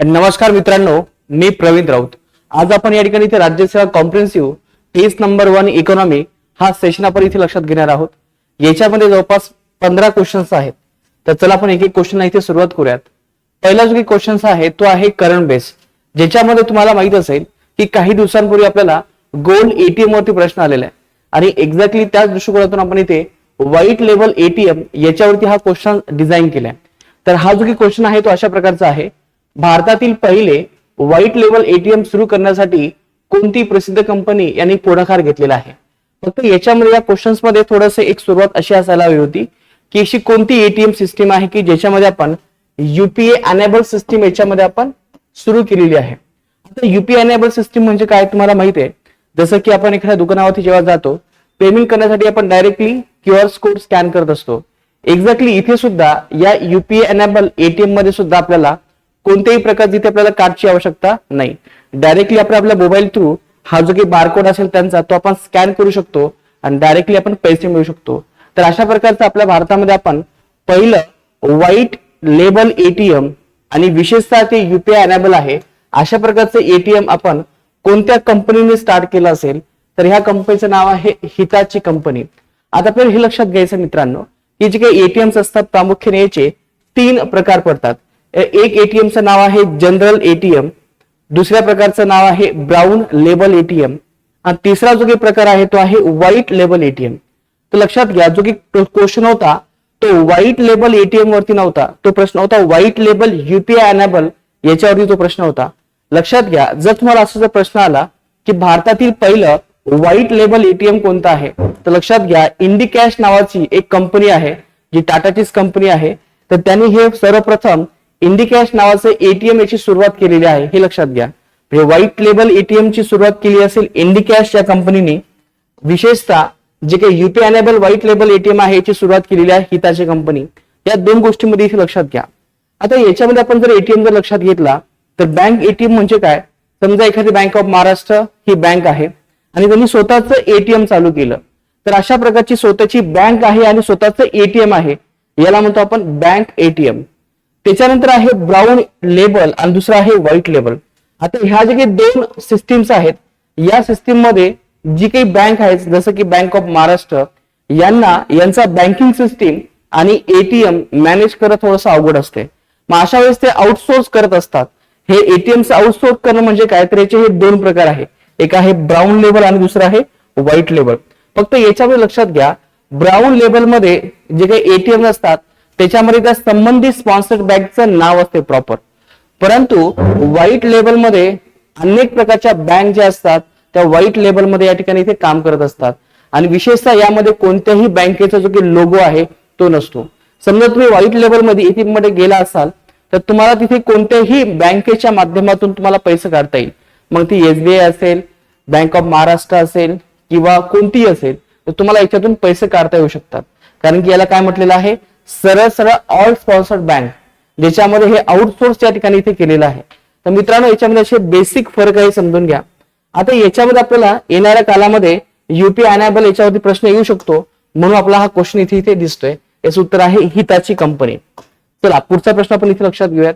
नमस्कार मित्रांनो, मी प्रवीण राऊत. आज आपण या ठिकाणी इथे राज्यसेवा कॉम्प्रिहेन्सिव्ह टेस्ट नंबर 1 इकॉनॉमी हा सेशन आपण इथे लक्षात घेणार आहोत. याच्यामध्ये जवळपास 15 क्वेश्चन्स आहेत. तर चला आपण एक एक क्वेश्चन इथे सुरुवात करूयात. पहिला जो काही क्वेश्चन आहे तो आहे करंट बेस, ज्याच्यामध्ये तुम्हाला माहित असेल की काही दिवसांपूर्वी आपल्याला गोल्ड एटीएम वरती प्रश्न आलेला आहे आणि एक्झॅक्टली त्याच दृष्टिकोनातून आपण इथे व्हाईट लेबल एटीएम याच्यावरती हा क्वेश्चन डिझाईन केलाय. तर हा जो काही क्वेश्चन आहे तो अशा प्रकारचा आहे: भारतातील पहिले व्हाईट लेबल एटीएम सुरू करण्यासाठी कोणती प्रसिद्ध कंपनी यांनी पुढाकार घेतलेला आहे? फक्त याच्यामध्ये या क्वेश्चन्स मध्ये थोडंसं एक सुरुवात अशी असायला हवी होती की अशी कोणती एटीएम सिस्टीम आहे की ज्याच्यामध्ये आपण युपीए अनेबल सिस्टीम याच्यामध्ये आपण सुरू केलेली आहे. आता युपीए अनेबल सिस्टीम म्हणजे काय तुम्हाला माहिती आहे. जसं की आपण एखाद्या दुकानावरती जेव्हा जातो पेमेंट करण्यासाठी आपण डायरेक्टली क्यूआर कोड स्कॅन करत असतो. एक्झॅक्टली इथे सुद्धा या युपीए अनेबल एटीएम मध्ये सुद्धा आपल्याला कोणत्याही प्रकारची इथे आपल्याला कार्डची आवश्यकता नाही. डायरेक्टली आपण आपल्या मोबाईल थ्रू हा जो काही बारकोड असेल त्यांचा तो आपण स्कॅन करू शकतो आणि डायरेक्टली आपण पैसे मिळवू शकतो. तर अशा प्रकारचं आपल्या भारतामध्ये आपण पहिलं व्हाईट लेबल एटीएम आणि विशेषतः ते युपीआय अनेबल आहे अशा प्रकारचं एटीएम आपण कोणत्या कंपनीने स्टार्ट केलं असेल तर ह्या कंपनीचं नाव आहे हिताची कंपनी. आता आपल्याला हे लक्षात घ्यायचं मित्रांनो की जे काही एटीएम्स असतात प्रामुख्याने याचे 3 प्रकार पडतात. एक एटीएमचं नाव आहे जनरल एटीएम, दुसऱ्या प्रकारचं नाव आहे ब्राउन लेबल एटीएम आणि तिसरा जो काही प्रकार आहे तो आहे व्हाईट लेबल एटीएम. तर लक्षात घ्या जो की क्वेश्चन होता तो व्हाईट लेबल एटीएम वरती नव्हता, तो प्रश्न होता व्हाईट लेबल युपीआय अनेबल याच्यावरती तो प्रश्न होता. लक्षात घ्या जर तुम्हाला असा जर प्रश्न आला की भारतातील पहिलं व्हाईट लेबल एटीएम कोणतं आहे तर लक्षात घ्या इंडिकॅश नावाची एक कंपनी आहे जी टाटाचीच कंपनी आहे. तर त्यांनी हे सर्वप्रथम इंडिकॅश नावाचं एटीएम याची सुरुवात केलेली आहे हे लक्षात घ्या. म्हणजे व्हाईट लेबल एटीएम ची सुरुवात केली असेल इंडिकॅश या कंपनीने. विशेषतः जे काही UPI enable white label ATM आहे याची सुरुवात केलेली आहे हिताची कंपनी. या 2 गोष्टींमध्ये इथे लक्षात घ्या. आता याच्यामध्ये आपण जर एटीएम जर लक्षात घेतला तर बँक एटीएम म्हणजे काय. समजा एखादी bank of Maharashtra he bank आहे आणि त्यांनी स्वतःच एटीएम चालू केलं तर अशा प्रकारची स्वतःची बँक आहे आणि स्वतःच एटीएम आहे याला म्हणतो आपण बँक एटीएम. त्याच्यानंतर आहे ब्राउन लेबल आणि दुसरा आहे व्हाईट लेबल. आता ह्या जे काही 2 सिस्टीम्स आहेत या सिस्टीम मध्ये जी काही बँक आहेत जसं की बँक ऑफ महाराष्ट्र यांचा बँकिंग सिस्टीम आणि एटीएम मॅनेज करणं थोडंसं अवघड असते. मग अशा वेळेस ते आउटसोर्स करत असतात. हे एटीएमचं आउटसोर्स करणं म्हणजे काय तर याचे हे 2 प्रकार आहे. एक आहे ब्राउन लेबल आणि दुसरं आहे व्हाईट लेबल. फक्त याच्यामध्ये लक्षात घ्या ब्राउन लेबल मध्ये जे काही एटीएम असतात त्याच्यामध्ये त्या संबंधित स्पॉन्सर्ड बँकचं नाव असते प्रॉपर. परंतु व्हाईट लेबल मध्ये अनेक प्रकारच्या बँक ज्या असतात त्या व्हाईट लेबल मध्ये या ठिकाणी इथे काम करत असतात आणि विशेषतः यामध्ये कोणत्याही बँकेचा जो काही लोगो आहे तो नसतो. समजा तुम्ही व्हाईट लेबल मध्ये एटीएम मध्ये गेला असाल तर तुम्हाला तिथे कोणत्याही बँकेच्या माध्यमातून तुम्हाला पैसे काढता येईल. मग ती एसबीआय असेल, बँक ऑफ महाराष्ट्र असेल किंवा कोणतीही असेल तर तुम्हाला याच्यातून पैसे काढता येऊ शकतात. कारण की याला काय म्हटलेलं आहे सरळ सरळ ऑल स्पॉन्सर्ड बँक, ज्याच्यामध्ये हे आउटसोर्स या ठिकाणी इथे केलेलं आहे. तर मित्रांनो याच्यामध्ये असे बेसिक फरक आहे समजून घ्या. आता याच्यामध्ये आपल्याला येणाऱ्या कालामध्ये युपीआय अनेबल याच्यावरती प्रश्न येऊ शकतो म्हणून आपला हा क्वेश्चन इथे दिसतोय. याचं उत्तर आहे हिताची कंपनी. चला पुढचा प्रश्न आपण इथे लक्षात घेऊयात.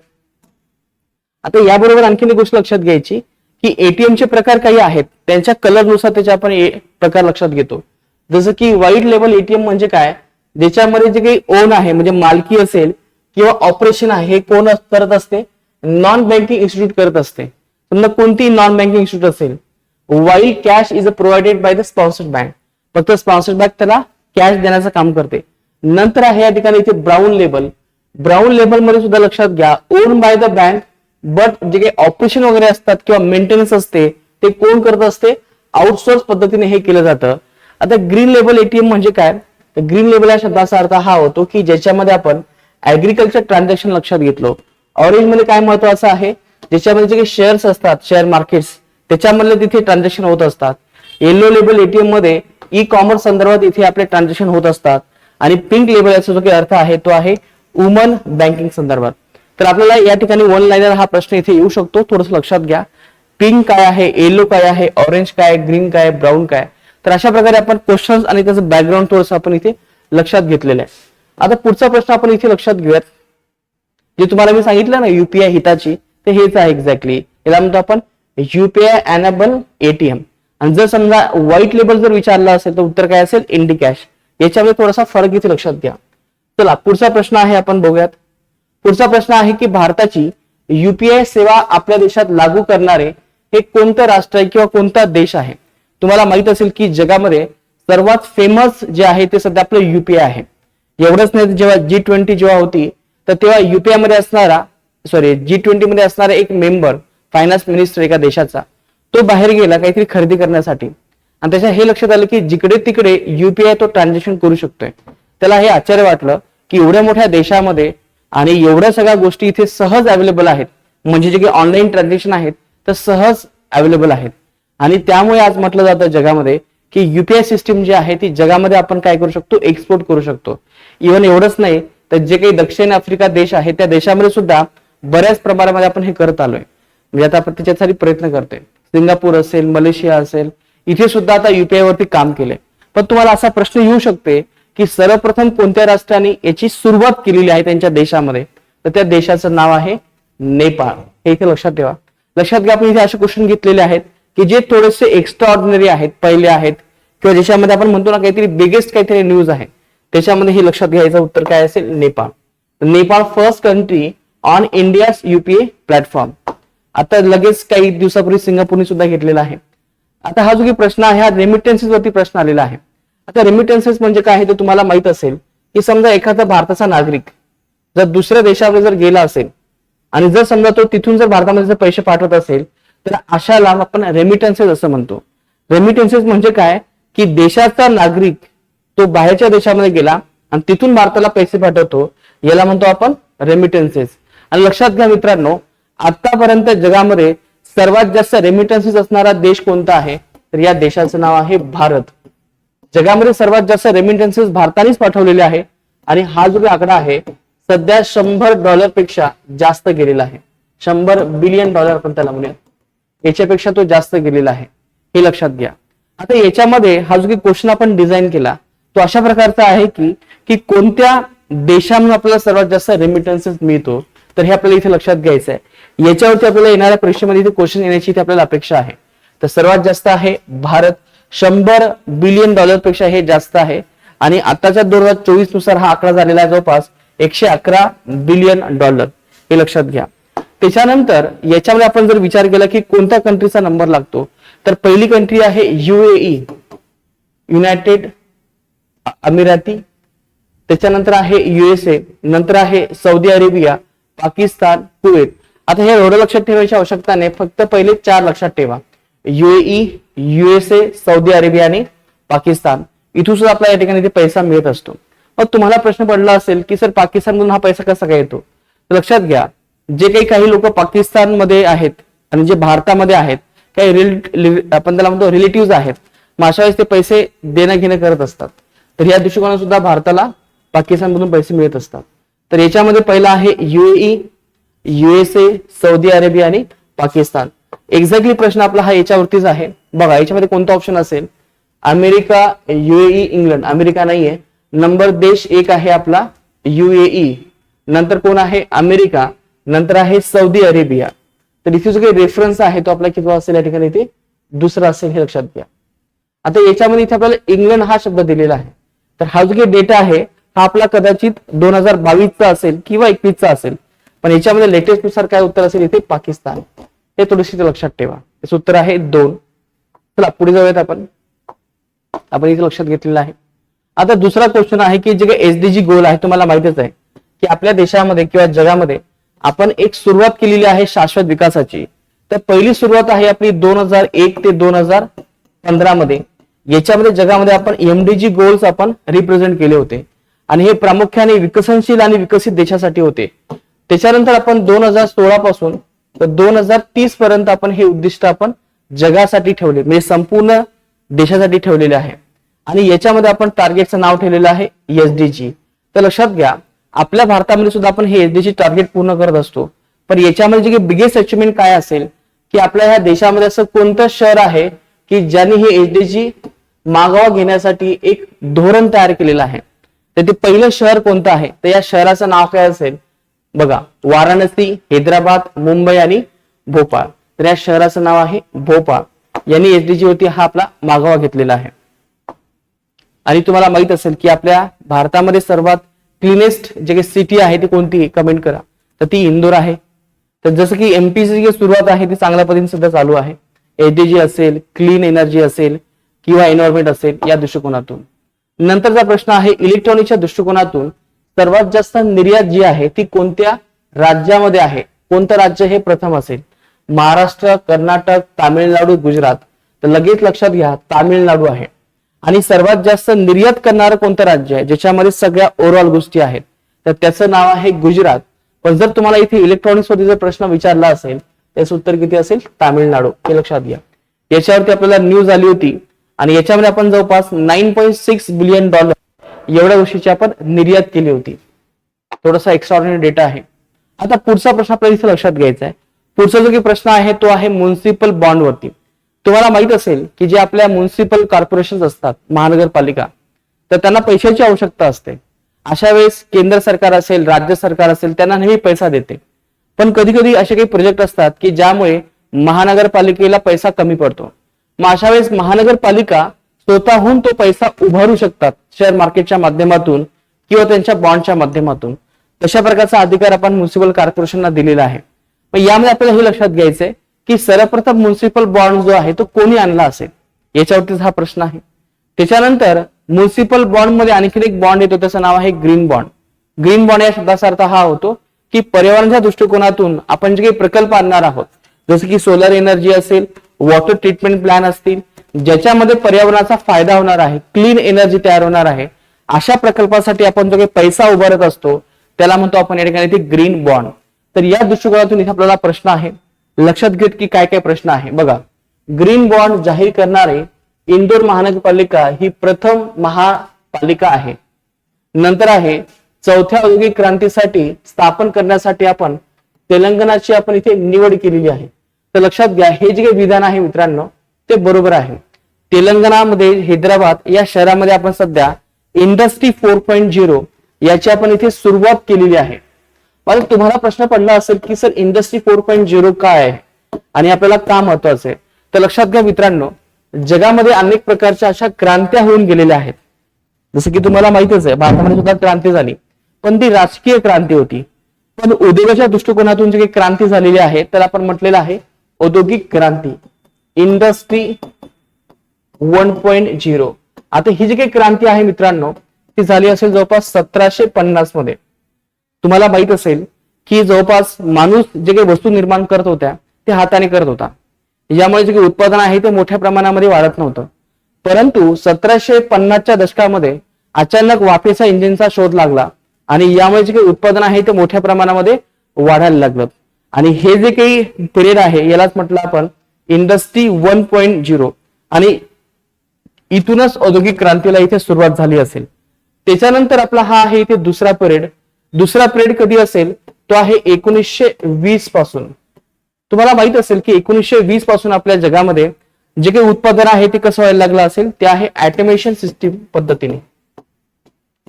आता याबरोबर आणखीन एक गोष्ट लक्षात घ्यायची की एटीएमचे प्रकार काही आहेत त्यांच्या कलरनुसार त्याचे आपण प्रकार लक्षात घेतो. जसं की व्हाईट लेबल एटीएम म्हणजे काय, ज्याच्यामध्ये जे काही ओन आहे म्हणजे मालकी असेल किंवा ऑपरेशन आहे हे कोण करत असते, नॉन बँकिंग इन्स्टिट्यूट करत असते. समजा कोणती नॉन बँकिंग इन्स्टिट्यूट असेल. While cash is provided by the sponsored bank, फक्त स्पॉन्सर्ड बँक त्याला कॅश देण्याचं काम करते. नंतर आहे या ठिकाणी इथे ब्राउन लेबल. ब्राउन लेबल मध्ये सुद्धा लक्षात घ्या own by the bank but जे काही ऑपरेशन वगैरे असतात किंवा मेंटेनन्स असते ते कोण करत असते, आउटसोर्स पद्धतीने हे केलं जातं. आता ग्रीन लेबल एटीएम म्हणजे काय तर ग्रीन लेबल या शब्दाचा अर्थ हा होतो की ज्याच्यामध्ये आपण ऍग्रिकल्चर ट्रान्झॅक्शन लक्षात घेतलो. ऑरेंज मध्ये काय महत्वाचं आहे ज्याच्यामध्ये जे काही शेअर्स असतात शेअर मार्केट्स त्याच्यामधले तिथे ट्रान्झॅक्शन होत असतात. येलो लेबल एटीएम मध्ये ई कॉमर्स संदर्भात इथे आपले ट्रान्झॅक्शन होत असतात. आणि पिंक लेबल याचा जो काही अर्थ आहे तो आहे वुमन बँकिंग संदर्भात. तर आपल्याला या ठिकाणी 1 लाईनर हा प्रश्न इथे येऊ शकतो, थोडस लक्षात घ्या. पिंक काय आहे, येलो काय आहे, ऑरेंज काय, ग्रीन काय, ब्राऊन काय. तर अशा प्रकारे आपण क्वेश्चन्स आणि त्याचं बॅकग्राऊंड थोडस आपण इथे लक्षात घेतलेलं आहे. आता पुढचा प्रश्न आपण इथे लक्षात घेऊयात. जे तुम्हाला मी सांगितलं ना युपीआय हिताची तर हेच आहे एक्झॅक्टली, याला म्हणतो आपण युपीआय एनेबल एटीएम. आणि जर समजा व्हाईट लेबल जर विचारला असेल तर उत्तर काय असेल, इंडी कॅश. याच्यामध्ये थोडासा फरक इथे लक्षात घ्या. चला पुढचा प्रश्न आहे, आपण बघूयात. पुढचा प्रश्न आहे की भारताची युपीआय सेवा आपल्या देशात लागू करणारे हे कोणतं राष्ट्र आहे किंवा कोणता देश आहे? तुम्हाला माहित असेल की जगामध्ये सर्वात फेमस जे आहे ते सध्या आपलं युपीआय आहे. एवढंच नाही, जेव्हा G20 जेव्हा होती तर तेव्हा युपीआय मध्ये असणारा G20 मध्ये असणारा एक मेंबर, फायनान्स मिनिस्टर एका देशाचा, तो बाहेर गेला काहीतरी खरेदी करण्यासाठी आणि त्याच्या हे लक्षात आलं की जिकडे तिकडे युपीआय तो ट्रान्झॅक्शन करू शकतोय. त्याला हे आश्चर्य वाटलं की एवढ्या मोठ्या देशामध्ये आणि एवढ्या सगळ्या गोष्टी इथे सहज अवेलेबल आहेत, म्हणजे जे काही ऑनलाईन ट्रान्झॅक्शन आहेत तर सहज अवेलेबल आहेत. आणि त्यामुळे आज म्हटलं जातं जगामध्ये की युपीआय सिस्टीम जी आहे ती जगामध्ये आपण काय करू शकतो, एक्सपोर्ट करू शकतो. इव्हन एवढंच नाही तर जे काही दक्षिण आफ्रिका देश आहे त्या देशामध्ये सुद्धा बऱ्याच प्रमाणामध्ये आपण हे करत आलोय. म्हणजे आता आपण त्याच्यासाठी प्रयत्न करतोय. सिंगापूर असेल, मलेशिया असेल, इथे सुद्धा आता युपीआय वरती काम केलंय. पण तुम्हाला असा प्रश्न येऊ शकते की सर्वप्रथम कोणत्या राष्ट्राने याची सुरुवात केलेली आहे त्यांच्या देशामध्ये, तर त्या देशाचं नाव आहे नेपाळ. हे इथे लक्षात ठेवा. लक्षात घ्या, आपण इथे असे क्वेश्चन घेतलेले आहेत की जे थोडेसे एक्स्ट्रा ऑर्डिनरी आहेत, पहिले आहेत, किंवा ज्याच्यामध्ये आपण म्हणतो ना काहीतरी बिगेस्ट काहीतरी न्यूज आहे, त्याच्यामध्ये हे लक्षात घ्यायचं उत्तर काय असेल, Nepal. Nepal first country on India's UPI platform. आता लगेच काही दिवसापूर्वी सिंगापूरने सुद्धा घेतलेला आहे. आता हा जो काही प्रश्न आहे हा रेमिटन्सेस वरती प्रश्न आलेला आहे. आता रेमिटन्सेस म्हणजे काय आहे ते तुम्हाला माहित असेल की समजा एखादा भारताचा नागरिक जर दुसऱ्या देशावर जर गेला असेल आणि जर समजा तो तिथून जर भारतामध्ये जर पैसे पाठवत असेल तर अशाला आपण रेमिटन्सेस असं म्हणतो. रेमिटन्सेस म्हणजे काय की देशाचा नागरिक तो बाहेरच्या देशामध्ये गेला आणि तिथून भारताला पैसे पाठवतो, याला म्हणतो आपण रेमिटन्सेस. आणि लक्षात घ्या मित्रांनो, आतापर्यंत जगामध्ये सर्वात जास्त रेमिटन्सेस असणारा देश कोणता आहे, तर या देशाचं नाव आहे भारत. जगामध्ये सर्वात जास्त रेमिटन्सेस भारतानेच पाठवलेले आहे आणि हा जो आकडा आहे सध्या $100 पेक्षा जास्त गेलेला आहे. $100 बिलियन आपण त्याला म्हणूया, याच्यापेक्षा तो जास्त गेलेला आहे, हे लक्षात घ्या. आता याच्यामध्ये हा जो क्वेश्चन आपण डिझाईन केला तो अशा प्रकारचा आहे की कोणत्या देशांना आपल्याला सर्वात जास्त रेमिटन्सेस मिळतो, तर हे आपल्याला इथे लक्षात घ्यायचं आहे. याच्यावरती आपल्याला येणाऱ्या परीक्षेमध्ये इथे क्वेश्चन येण्याची इथे आपल्याला अपेक्षा आहे. तर सर्वात जास्त आहे भारत, $100 बिलियन पेक्षा हे जास्त आहे. आणि आताच्या 2024 नुसार हा आकडा झालेला आहे जवळपास $111 बिलियन, हे लक्षात घ्या. त्याच्यानंतर याच्यामध्ये आपण जर विचार केला की कोणत्या कंट्रीचा नंबर लागतो, तर पहिली कंट्री आहे UAE, युनायटेड अमिराती. त्याच्यानंतर आहे USA, नंतर आहे सौदी अरेबिया, पाकिस्तान, कुवेत. आता हे एवढं लक्षात ठेवायची आवश्यकता नाही, फक्त पहिले 4 लक्षात ठेवा, UAE, USA, सौदी अरेबिया आणि पाकिस्तान. इथून सुद्धा आपला या ठिकाणी पैसा मिळत असतो. मग तुम्हाला प्रश्न पडला असेल की सर पाकिस्तानमधून हा पैसा कसा काय येतो, तर लक्षात घ्या, जे काही लोक पाकिस्तानमध्ये आहेत आणि जे भारतामध्ये आहेत, काही आपण त्याला म्हणतो रिलेटिव्ह आहेत, मग अशा वेळेस ते पैसे देणं घेणं करत असतात. तर या दृष्टिकोनातून सुद्धा भारताला पाकिस्तानमधून पैसे मिळत असतात. तर याच्यामध्ये पहिला आहे UAE, USA, सौदी अरेबिया आणि पाकिस्तान. एक्झॅक्टली प्रश्न आपला हा याच्यावरतीच आहे. बघा याच्यामध्ये कोणता ऑप्शन असेल, अमेरिका, UAE, इंग्लंड. अमेरिका नाहीये, नंबर देश 1 आहे आपला UAE, नंतर कोण आहे अमेरिका, नंतर आहे सौदी अरेबिया. तर इथे जो काही रेफरन्स आहे तो आपला कितवा असेल, या ठिकाणी इथे दुसरा असेल, हे लक्षात घ्या. आता याच्यामध्ये इथे आपल्याला इंग्लंड हा शब्द दिलेला आहे. तर हा जो काही डेटा आहे हा आपला कदाचित 2022चा असेल किंवा 21चा असेल, पण याच्यामध्ये लेटेस्ट नुसार काय उत्तर असेल, इथे पाकिस्तान. हे थोडीशी लक्षात ठेवा. याचं उत्तर आहे 2. चला पुढे जाऊयात. आपण इथे लक्षात घेतलेलं आहे. आता दुसरा क्वेश्चन आहे की जे काही SDG गोल आहे, तुम्हाला माहितच आहे की आपल्या देशामध्ये किंवा जगामध्ये आपण एक सुरुवात केलेली आहे शाश्वत विकासाची. तर पहिली सुरुवात आहे आपली 2001 ते 2015 मध्ये. याच्यामध्ये जगामध्ये आपण MDG गोल्स आपण रिप्रेझेंट केले होते आणि हे प्रामुख्याने विकसनशील आणि विकसित देशासाठी होते. त्याच्यानंतर आपण 2016 पासून तर 2030 पर्यंत आपण हे उद्दिष्ट आपण जगासाठी ठेवले, म्हणजे संपूर्ण देशासाठी ठेवलेले आहे. आणि याच्यामध्ये आपण टार्गेटचं नाव ठेवलेलं आहे SDG. तर लक्षात घ्या, आपल्या भारतामध्ये सुद्धा आपण हे SDG टार्गेट पूर्ण करत असतो. पण याच्यामध्ये जे बिगेस्ट अचिव्हमेंट काय असेल की आपल्या ह्या देशामध्ये असं कोणतं शहर आहे की ज्यांनी हे SDG मागोवा घेण्यासाठी एक धोरण तयार केलेलं आहे. तर ते पहिलं शहर कोणतं आहे, तर या शहराचं नाव काय असेल, बघा, वाराणसी, हैदराबाद, मुंबई आणि भोपाळ. तर या शहराचं नाव आहे भोपाळ. यांनी एसडीजी वरती हा आपला मागोवा घेतलेला आहे. आणि तुम्हाला माहित असेल की आपल्या भारतामध्ये सर्वात क्लीनेस्ट जे काही सिटी आहे ती कोणती, कमेंट करा. तर ती इंदोर आहे. तर जसं की एमपीसी जी सुरुवात आहे ती चांगल्या पद्धतीने सध्या चालू आहे. एसडीजी असेल, क्लीन एनर्जी असेल किंवा एन्व्हायरमेंट असेल, या दृष्टिकोनातून. नंतरचा प्रश्न आहे, इलेक्ट्रॉनिकच्या दृष्टिकोनातून सर्वात जास्त निर्यात जी आहे ती कोणत्या राज्यामध्ये आहे? कोणतं राज्य हे प्रथम असेल? महाराष्ट्र, कर्नाटक, तामिळनाडू, गुजरात. तर लगेच लक्षात घ्या, तामिळनाडू आहे. आणि सर्वात जास्त निर्यात करणारं कोणतं राज्य आहे ज्याच्यामध्ये सगळ्या ओव्हरऑल गोष्टी आहेत? तर त्याचं नाव आहे गुजरात. पण जर तुम्हाला इथे इलेक्ट्रॉनिक्स वरती जर प्रश्न विचारला असेल त्याचं उत्तर किती असेल? तामिळनाडू. हे लक्षात घ्या. याच्यावरती आपल्याला न्यूज आली होती आणि याच्यामध्ये आपण जवळपास $9.6 बिलियन एवढ्या गोष्टीची आपण निर्यात केली होती. थोडासा एक्स्ट्राऑर्डिनरी डेटा आहे. आता पुढचा प्रश्न आपल्याला इथे लक्षात घ्यायचा आहे. पुढचा जो काही प्रश्न आहे तो आहे म्युनिसिपल बॉन्ड वरती. तुम्हाला माहित असेल की जे आपल्या म्युनिसिपल कॉर्पोरेशन असतात, महानगरपालिका, तर त्यांना पैशाची आवश्यकता असते. अशा वेळेस केंद्र सरकार असेल, राज्य सरकार असेल, त्यांना नेहमी पैसा देते. पण कधी कधी असे काही प्रोजेक्ट असतात की ज्यामुळे महानगरपालिकेला पैसा कमी पडतो. मग अशा वेळेस महानगरपालिका स्वतःहून तो पैसा उभारू शकतात शेअर मार्केटच्या माध्यमातून किंवा त्यांच्या बॉन्डच्या माध्यमातून. तशा प्रकारचा अधिकार आपण म्युनिसिपल कॉर्पोरेशनला दिलेला आहे. मग यामध्ये आपल्याला हे लक्षात घ्यायचंय की सर्वप्रथम म्युनिसिपल बॉन्ड जो आहे तो कोणी आणला असेल, याच्यावरतीच हा प्रश्न आहे. त्याच्यानंतर म्युनिसिपल बॉन्ड मध्ये आणखी एक बॉन्ड येतो, त्याचं नाव आहे ग्रीन बॉन्ड. ग्रीन बॉन्ड या शब्दाचा अर्थ हा होतो की पर्यावरणाच्या दृष्टिकोनातून आपण जे काही प्रकल्प आणणार आहोत, जसं की सोलर एनर्जी असेल, वॉटर ट्रीटमेंट प्लॅन असतील, ज्याच्यामध्ये पर्यावरणाचा फायदा होणार आहे, क्लीन एनर्जी तयार होणार आहे, अशा प्रकल्पासाठी आपण जो काही पैसा उभारत असतो त्याला म्हणतो आपण या ठिकाणी ग्रीन बॉन्ड. तर या दृष्टिकोनातून इथे आपल्याला प्रश्न आहे. लक्षात घेत की काय काय प्रश्न आहे. बघा, ग्रीन बॉन्ड जाहीर करणारे इंदोर महानगरपालिका ही प्रथम महापालिका आहे. नंतर आहे चौथ्या औद्योगिक क्रांतीसाठी स्थापन करण्यासाठी आपण तेलंगणाची आपण इथे निवड केलेली आहे. तर लक्षात घ्या, हे जे काही विधान आहे मित्रांनो ते बरोबर आहे. तेलंगणामध्ये हैदराबाद या शहरामध्ये आपण सध्या इंडस्ट्री 4.0 याची आपण इथे सुरुवात केलेली आहे. मला तुम्हाला प्रश्न पडला असेल की सर इंडस्ट्री 4.0 काय आहे आणि आपल्याला का महत्वाचं आहे? तर लक्षात घ्या मित्रांनो, जगामध्ये अनेक प्रकारच्या अशा क्रांत्या होऊन गेलेल्या आहेत. जसं की तुम्हाला माहितच आहे, भारतामध्ये सुद्धा क्रांती झाली, पण ती राजकीय क्रांती होती. पण उद्योगाच्या दृष्टिकोनातून जी काही क्रांती झालेली आहे त्याला आपण म्हटलेलं आहे औद्योगिक क्रांती, इंडस्ट्री 1.0. आता ही जी काही क्रांती आहे मित्रांनो ती झाली असेल जवळपास 1750 मध्ये. तुम्हाला माहित असेल की जवळपास माणूस जे काही वस्तू निर्माण करत होत्या ते हाताने करत होता. यामुळे जे काही उत्पादन आहे ते मोठ्या प्रमाणामध्ये वाढत नव्हतं. परंतु 1750च्या दशकामध्ये अचानक वाफेचा इंजिनचा शोध लागला आणि यामुळे जे काही उत्पादन आहे ते मोठ्या प्रमाणामध्ये वाढायला लागलं. आणि हे जे काही पिरियड आहे यालाच म्हटलं आपण इंडस्ट्री 1.0. आणि इथूनच औद्योगिक क्रांतीला इथे सुरुवात झाली असेल. त्याच्यानंतर आपला हा आहे इथे दुसरा पिरियड. दुसरा पिरियड कधी असेल तो आहे 1920 पासून. तुम्हाला माहित असेल की 1920 पासून आपल्या जगामध्ये जे काही उत्पादन आहे ते कसं व्हायला लागलं असेल, ते आहे ऑटोमेशन सिस्टीम पद्धतीने.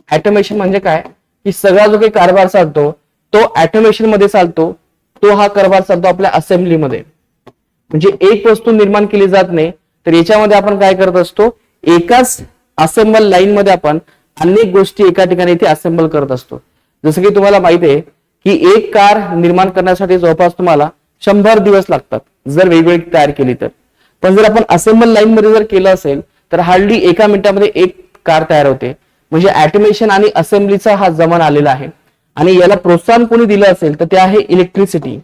ऑटोमेशन म्हणजे काय की सगळा जो काही कारभार चालतो तो ऑटोमेशन मध्ये चालतो. तो हा कारभार चालतो आपल्या असेंब्लीमध्ये. म्हणजे एक वस्तू निर्माण केली जात नाही, तर याच्यामध्ये आपण काय करत असतो, एकाच असेंबल लाईन मध्ये आपण अनेक गोष्टी एका ठिकाणी इथे असेंबल करत असतो. जसं की तुम्हाला माहिती आहे की एक कार निर्माण करण्यासाठी जवळपास तुम्हाला 100 दिवस लागतात जर वेगवेगळी तयार केली तर. पण जर आपण असेंबल लाईन मध्ये जर केलं असेल तर हार्डली एका मिनिटामध्ये एक कार तयार होते. म्हणजे ऑटोमेशन आणि असेंब्लीचा हा जमाना आलेला आहे. आणि याला प्रोत्साहन कोणी दिलं असेल तर ते आहे इलेक्ट्रिसिटी.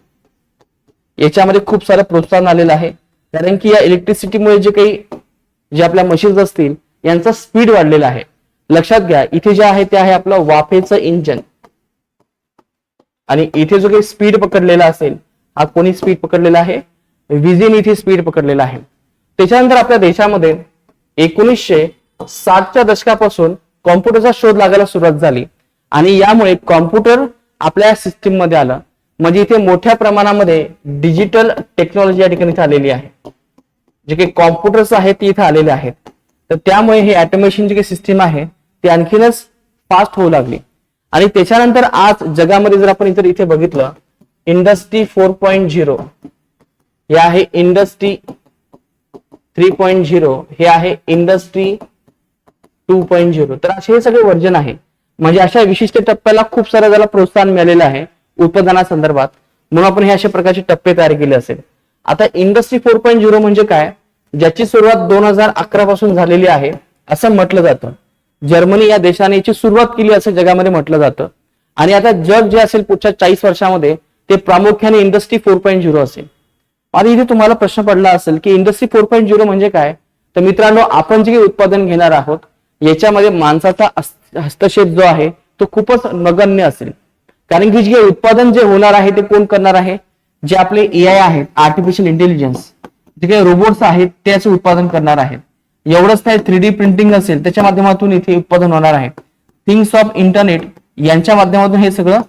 याच्यामध्ये खूप सारं प्रोत्साहन आलेलं आहे, कारण की या इलेक्ट्रिसिटीमुळे जे आपल्या मशीन्स असतील यांचा स्पीड वाढलेला आहे. लक्षात घ्या, इथे जे आहे ते आहे आपलं वाफेचं इंजन. आणि इथे जो काही स्पीड पकडलेला असेल हा कोणी स्पीड पकडलेला आहे, विजेने इथे स्पीड पकडलेला आहे. त्याच्यानंतर आपल्या देशामध्ये 1960च्या दशकापासून कॉम्प्युटरचा शोध लागायला सुरुवात झाली आणि यामुळे कॉम्प्युटर आपल्या सिस्टीम मध्ये आलं. म्हणजे इथे मोठ्या प्रमाणामध्ये डिजिटल टेक्नॉलॉजी या ठिकाणी आलेली आहे. जे काही कॉम्प्युटर्स आहेत ते इथे आलेले आहेत. तर त्यामुळे हे ऑटोमेशन जी काही सिस्टीम आहे ती आणखीनच फास्ट होऊ लागली. आणि त्याच्यानंतर आज जगामध्ये जर आपण इथे बघितलं, इंडस्ट्री 4.0 हे आहे इंडस्ट्री 3.0, हे आहे इंडस्ट्री 2.0. तर असे हे सगळे वर्जन आहे. म्हणजे अशा विशिष्ट टप्प्याला खूप सारं त्याला प्रोत्साहन मिळालेलं आहे उत्पादनासंदर्भात, म्हणून आपण हे अशा प्रकारचे टप्पे तयार केले असेल. आता इंडस्ट्री 4.0 म्हणजे काय, ज्याची सुरुवात 2011 पासून झालेली आहे असं म्हटलं जातं. जर्मनी या देशाने याची सुरुवात केली असं जगामध्ये म्हटलं जातं. आणि आता जग जे असेल पुढच्या 40 वर्षामध्ये ते प्रामुख्याने इंडस्ट्री 4.0 असेल. आता इथे तुम्हाला प्रश्न पडला असेल की इंडस्ट्री 4.0 म्हणजे काय. तर मित्रांनो, आपण जे उत्पादन घेणार आहोत याच्यामध्ये माणसाचा हस्तक्षेप जो आहे तो खूपच नगण्य असेल. कारण की जे उत्पादन जे होणार आहे ते कोण करणार आहे, जे आपले AI आहेत, आर्टिफिशियल इंटेलिजन्स, जे काही रोबोट्स आहेत त्याचे उत्पादन करणार आहेत. एवढंच नाही, 3D प्रिंटिंग असेल त्याच्या माध्यमातून इथे उत्पादन होणार आहे. थिंग्स ऑफ इंटरनेट यांच्या माध्यमातून हे सगळं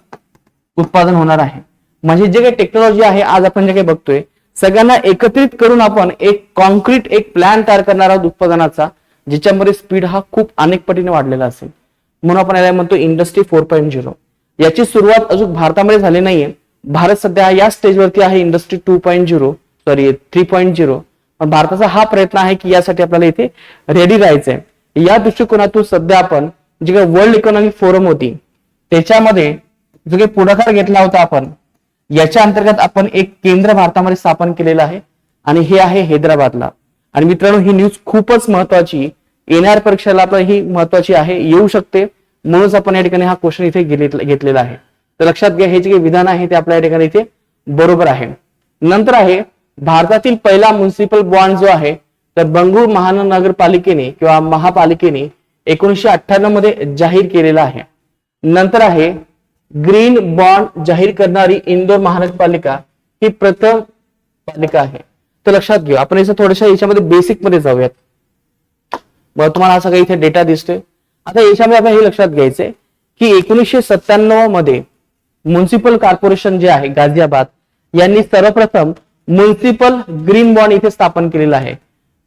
उत्पादन होणार आहे. म्हणजे जे काही टेक्नॉलॉजी आहे आज आपण जे काही बघतोय, सगळ्यांना एकत्रित करून आपण एक कॉन्क्रीट एक प्लॅन तयार करणार आहोत उत्पादनाचा, ज्याच्यामध्ये स्पीड हा खूप अनेक पटीने वाढलेला असेल. म्हणून आपण याला म्हणतो इंडस्ट्री 4.0. याची सुरुवात अजून भारतामध्ये झाली नाहीये. भारत सध्या या स्टेजवरती आहे इंडस्ट्री 3.0. पण भारताचा हा प्रयत्न आहे की यासाठी आपल्याला इथे रेडी राहायचंय. या दृष्टिकोनातून सध्या आपण जे काही वर्ल्ड इकॉनॉमिक फोरम होती त्याच्यामध्ये जो काही पुढाकार घेतला होता आपण, याच्या अंतर्गत आपण एक केंद्र भारतामध्ये स्थापन केलेलं आहे आणि हे आहे हैदराबादला. आणि मित्रांनो, ही न्यूज खूपच महत्वाची, येणाऱ्या परीक्षेला आपल्याला ही महत्वाची आहे, येऊ शकते, म्हणूनच आपण या ठिकाणी हा क्वेश्चन इथे घेतलेला आहे. तर लक्षात घ्या, हे जे काही विधान आहे ते आपल्या या ठिकाणी इथे बरोबर आहे. नंतर आहे भारतातील पहिला म्युनिसिपल बॉन्ड जो आहे तर बंगळुरू महानगरपालिकेने किंवा महापालिकेने 1998 मध्ये जाहीर केलेला आहे. नंतर आहे ग्रीन बॉन्ड जाहीर करणारी इंदोर महानगरपालिका ही प्रथम पालिका आहे. तर लक्षात घेऊ, आपण याचं थोडंसं याच्यामध्ये बेसिक मध्ये जाऊयात. मग तुम्हाला हा सगळा इथे डेटा दिसतोय. आता याच्यामध्ये आपण हे लक्षात घ्यायचंय की 1997 मध्ये म्युनिसिपल कॉर्पोरेशन जे आहे गाझियाबाद यांनी सर्वप्रथम म्युनिसिपल ग्रीन बॉन्ड इथे स्थापन केलेला आहे.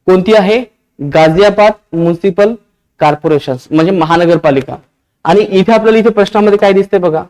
कोणती आहे, गाझियाबाद म्युनिसिपल कॉर्पोरेशन म्हणजे महानगरपालिका. आणि इथे आपल्याला इथे प्रश्नामध्ये काय दिसतंय बघा,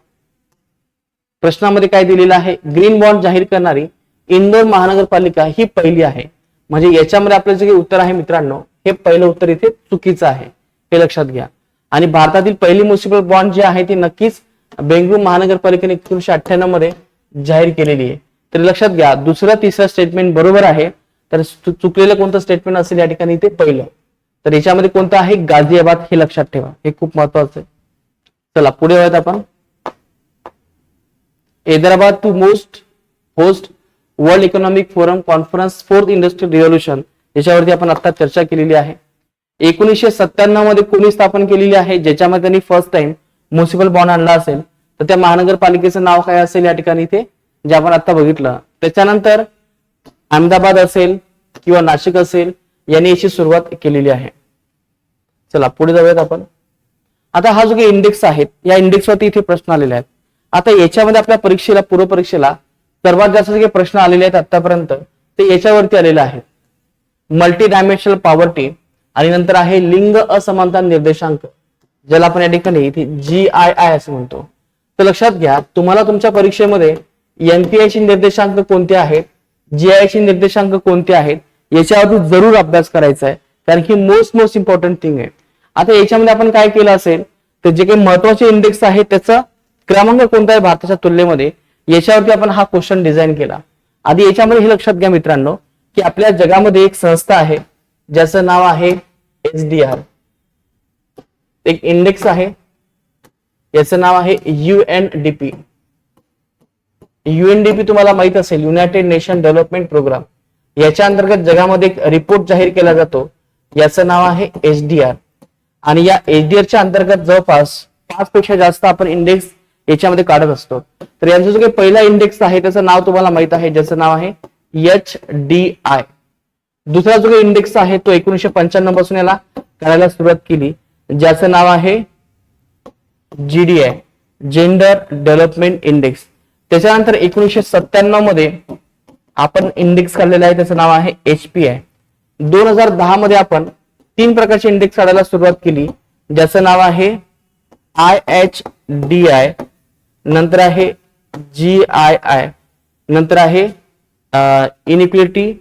प्रश्नामध्ये काय दिलेलं आहे, ग्रीन बॉन्ड जाहीर करणारी इंदोर महानगरपालिका ही पहिली आहे. म्हणजे याच्यामध्ये आपलं जे उत्तर आहे मित्रांनो, हे पहिलं उत्तर इथे चुकीचं आहे, हे लक्षात घ्या. आणि भारतातील पहिली म्युनिसिपल बॉन्ड जी आहे ती नक्कीच बेंगळुरू महानगरपालिकेने 1998 मध्ये जाहीर केलेली आहे. तर लक्षात घ्या, दुसरं तिसरं स्टेटमेंट बरोबर आहे. तर चुकलेलं कोणतं स्टेटमेंट असेल या ठिकाणी ते पहिलं. तर याच्यामध्ये कोणतं आहे, गाझियाबाद, हे लक्षात ठेवा, हे खूप महत्वाचं आहे. चला पुढे वळत आपण. Hyderabad to host World Economic Forum conference 4th industrial revolution, याच्यावरती आपण आता चर्चा केलेली आहे. 1997 मध्ये कोणी स्थापन केलेली आहे, ज्याच्यामध्ये त्यांनी फर्स्ट टाइम म्युनिसिपल बॉन्ड आणला असेल तर त्या महानगरपालिकेचं नाव काय असेल या ठिकाणी ते जे आपण आता बघितलं. त्याच्यानंतर अहमदाबाद असेल किंवा नाशिक असेल यांनी याची सुरुवात केलेली आहे. चला पुढे जाऊयात आपण. आता हा जो काही इंडेक्स आहे या इंडेक्सवरती इथे प्रश्न आलेले आहेत. आता याच्यामध्ये आपल्या परीक्षेला पूर्व परीक्षेला सर्वात जास्त जे प्रश्न आलेले आहेत आतापर्यंत ते याच्यावरती आलेले आहेत. मल्टी डायमेन्शनल पॉवर्टी आणि नंतर आहे लिंग असमानता निर्देशांक, ज्याला आपण या ठिकाणी इथे GII असं म्हणतो. तर लक्षात घ्या, तुम्हाला तुमच्या परीक्षेमध्ये NPI चे निर्देशांक कोणते आहेत, GII चे निर्देशांक कोणते आहेत याच्यावरती जरूर अभ्यास करायचा आहे, कारण की मोस्ट इम्पॉर्टंट थिंग आहे. आता याच्यामध्ये आपण काय केलं असेल तर जे काही महत्वाचे इंडेक्स आहे त्याचा क्रमांक कोणता आहे भारताच्या तुलनेमध्ये, याच्यावरती आपण हा क्वेश्चन डिझाईन केला. आधी याच्यामध्ये हे लक्षात घ्या मित्रांनो की आपल्या जगामध्ये एक संस्था आहे ज्याचं नाव आहे SDR, एक इंडेक्स आहे याचं नाव आहे UNDP. UNDP तुम्हाला माहित असेल, युनायटेड नेशन डेव्हलपमेंट प्रोग्राम. याच्या अंतर्गत जगामध्ये एक रिपोर्ट जाहीर केला जातो, याचं नाव आहे SDR. आणि या SDR अंतर्गत जवळपास 5 पेक्षा जास्त आपण इंडेक्स याच्यामध्ये काढत असतो. तर यांचा जो काही पहिला इंडेक्स आहे त्याचं नाव तुम्हाला माहित आहे, ज्याचं नाव आहे HDI. दुसरा जो काही इंडेक्स आहे तो 1995 पासून याला करायला सुरुवात केली, ज्याचं नाव आहे GDI, जेंडर डेव्हलपमेंट इंडेक्स. त्याच्यानंतर 1997 मध्ये आपण इंडेक्स काढलेला आहे, त्याचं नाव आहे HPI. 2010 मध्ये आपण 3 प्रकारचे इंडेक्स काढायला सुरुवात केली, ज्याचं नाव आहे IHDI, नंतर आहे GII, नंतर आहे inequality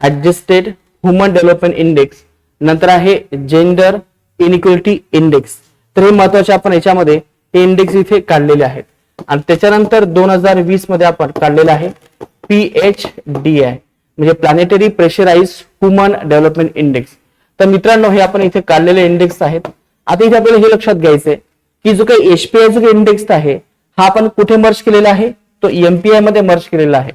adjusted human development index, नंतर आहे जेंडर इनइक्वालिटी इंडेक्स. तर हे महत्वाचे आपण याच्यामध्ये हे इंडेक्स इथे काढलेले आहेत. आणि त्याच्यानंतर 2020 मध्ये आपण काढलेलं आहे PHDI, म्हणजे planetary pressurise human development index. तर मित्रांनो, हे आपण इथे काढलेले इंडेक्स आहेत. आता इथे आपल्याला हे लक्षात घ्यायचंय की जो काही HPI जो इंडेक्स आहे हा आपण कुठे मर्ज केलेला आहे, तो MPI मध्ये मर्ज केलेला आहे.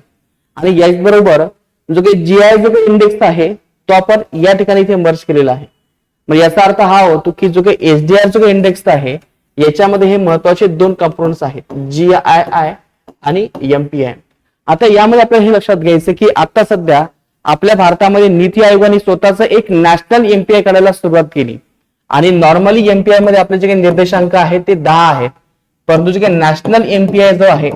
आणि याचबरोबर जो काही GI जो काही इंडेक्स आहे तो आपण या ठिकाणी इथे मर्ज केलेला आहे. म्हणजे याचा अर्थ हा होतो की जो काही SDR जो काही इंडेक्स आहे याच्यामध्ये हे महत्वाचे दोन कंपोनेंट्स आहेत, GII आणि MPI. आता यामध्ये आपल्याला हे लक्षात घ्यायचं की आता सध्या आपल्या भारतामध्ये नीती आयोगाने स्वतःच एक नॅशनल MPI काढायला सुरुवात केली. आणि नॉर्मली MPI मध्ये आपले जे काही निर्देशांक आहेत ते 10 आहेत, परंतु जे काही नॅशनल MPI जो आहे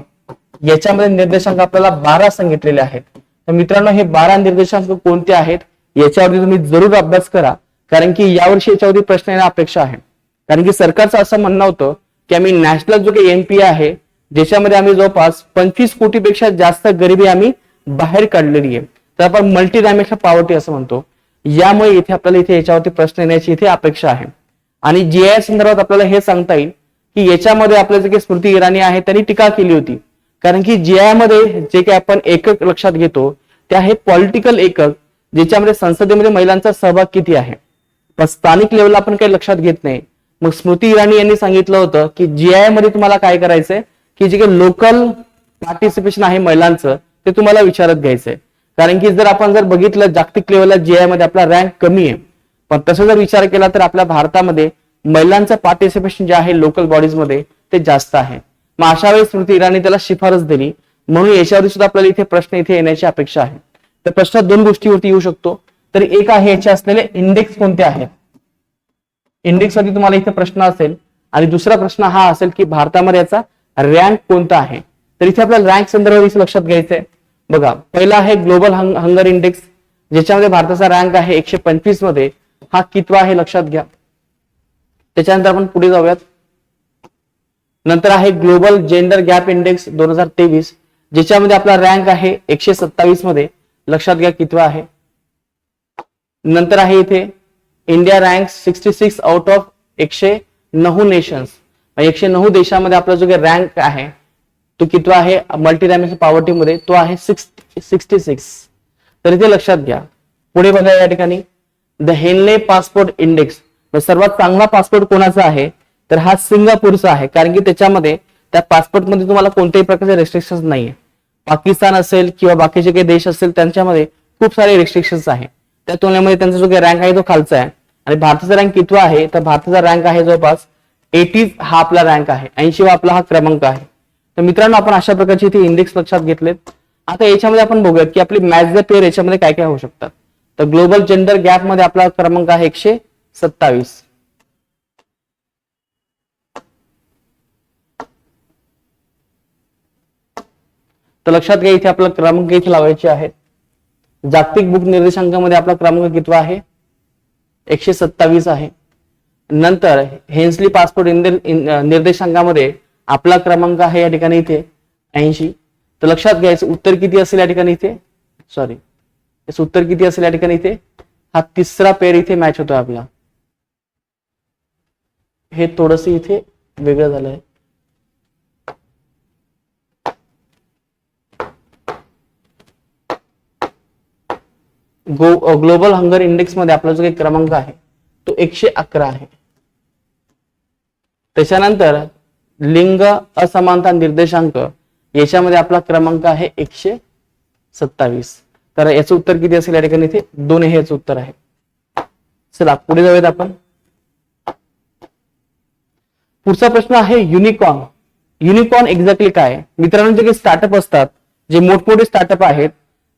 याच्यामध्ये निर्देशांक आपल्याला 12 सांगितलेले आहेत. तर मित्रांनो, हे 12 निर्देशांक कोणते आहेत याच्यावरती तुम्ही जरूर अभ्यास करा, कारण की यावर्षी याच्यावरती प्रश्न येण्याची अपेक्षा आहे. कारण की सरकारचं असं म्हणणं होतं की आम्ही नॅशनल जो काही MPI आहे ज्याच्यामध्ये आम्ही जवळपास 25 कोटीपेक्षा जास्त गरिबी आम्ही बाहेर काढलेली आहे, तर आपण मल्टी डायमेन्शनल पॉवर्टी असं म्हणतो. यामुळे इथे आपल्याला इथे याच्यावरती प्रश्न येण्याची इथे अपेक्षा आहे. आणि GI संदर्भात आपल्याला हे सांगता येईल की याच्यामध्ये आपल्या जे काही स्मृती इराणी आहे त्यांनी टीका केली होती, कारण की GI मध्ये जे काही आपण एकक लक्षात घेतो ते आहे पॉलिटिकल एकक, ज्याच्यामध्ये संसदेमध्ये महिलांचा सहभाग किती आहे, पण स्थानिक लेवलला आपण काही लक्षात घेत नाही. मग स्मृती इराणी यांनी सांगितलं होतं की GI मध्ये तुम्हाला काय करायचंय की जे काही लोकल पार्टिसिपेशन आहे महिलांचं ते तुम्हाला विचारत घ्यायचंय. कारण की जर आपण बघितलं जागतिक लेवलला GI मध्ये आपला रँक कमी आहे, पण तसं जर विचार केला तर आपल्या भारतामध्ये महिलांचं पार्टिसिपेशन जे आहे लोकल बॉडीज मध्ये ते जास्त आहे. मग अशा वेळी स्मृती इराणी त्याला शिफारस दिली, म्हणून याच्यावरती सुद्धा आपल्याला इथे प्रश्न इथे येण्याची अपेक्षा आहे. तर प्रश्न दोन गोष्टीवरती येऊ शकतो. तर एक आहे याचे असलेले इंडेक्स कोणते आहेत, इंडेक्स वरती तुम्हाला इथे प्रश्न असेल. आणि दुसरा प्रश्न हा असेल की भारतामध्ये याचा रँक कोणता आहे. तर इथे आपल्याला रँक संदर्भात लक्षात घ्यायचंय. बघा, पहिला आहे ग्लोबल हंगर इंडेक्स, ज्याच्यामध्ये भारताचा रँक आहे 125 मध्ये. हा कितवा आहे लक्षात घ्या. त्याच्यानंतर आपण पुढे जाऊयात. नंतर आहे ग्लोबल जेंडर गॅप इंडेक्स 2023, ज्याच्यामध्ये आपला रँक आहे 127 मध्ये. लक्षात घ्या कितवा आहे. नंतर आहे इथे India rank 66 out of 109 nations, 109 देशामध्ये आपला जो काही रँक आहे तो कितवा आहे मल्टी डायमेन्शनल पॉवर्टी मध्ये, तो आहे 66. तर इथे लक्षात घ्या. पुढे बघा या ठिकाणी द हेनले पासपोर्ट इंडेक्स, सर्वात चांगला पासपोर्ट कोणाचा आहे तर हा सिंगापूरचा आहे, कारण की त्याच्यामध्ये त्या पासपोर्ट मध्ये तुम्हाला कोणत्याही प्रकारचे रेस्ट्रिक्शन्स नाहीये. पाकिस्तान असेल किंवा बाकीचे काही देश असेल त्यांच्यामध्ये खूप सारे रेस्ट्रिक्शन्स आहे. त्या तुलनेमध्ये त्यांचा जो काही रँक आहे तो खालचा आहे. आणि भारताचा रँक कितवा आहे तर भारताचा रँक आहे जवळपास 80 हा आपला रँक आहे, 80 वा आपला हा क्रमांक आहे. तर मित्रांनो, आपण अशा प्रकारचे इथे इंडेक्स लक्षात घेतलेत. आता याच्यामध्ये आपण बघूयात की आपली मॅच द पेअर याच्यामध्ये काय काय होऊ शकतात. तर ग्लोबल जेंडर गॅप मध्ये आपला क्रमांक आहे 127. तर लक्षात घ्या इथे आपला क्रमांक इथे लावायचे आहेत. जागतिक बुक निर्देशांकामध्ये आपला क्रमांक कितवा आहे 127 आहे. नंतर हेन्सली पासपोर्ट निर्देशांकामध्ये आपला क्रमांक आहे या ठिकाणी इथे 80. तर लक्षात घ्यायचं उत्तर किती असेल या ठिकाणी इथे, सॉरी उत्तर किती असेल या ठिकाणी इथे, हा तिसरा पेअर इथे मॅच होतो आपला. हे थोडस इथे वेगळं झालंय. ग्लोबल हंगर इंडेक्स मध्ये आपला जो काही क्रमांक आहे तो 111 आहे. त्याच्यानंतर लिंग असमानता निर्देशांक याच्यामध्ये आपला क्रमांक आहे 127. तर याचं उत्तर किती असेल या ठिकाणी इथे 2 हे याचं उत्तर आहे. चला पुढे जाऊयात आपण. पुढचा प्रश्न आहे युनिकॉर्न. युनिकॉर्न एक्झॅक्टली काय मित्रांनो, जे काही स्टार्टअप असतात, जे मोठमोठे स्टार्टअप आहेत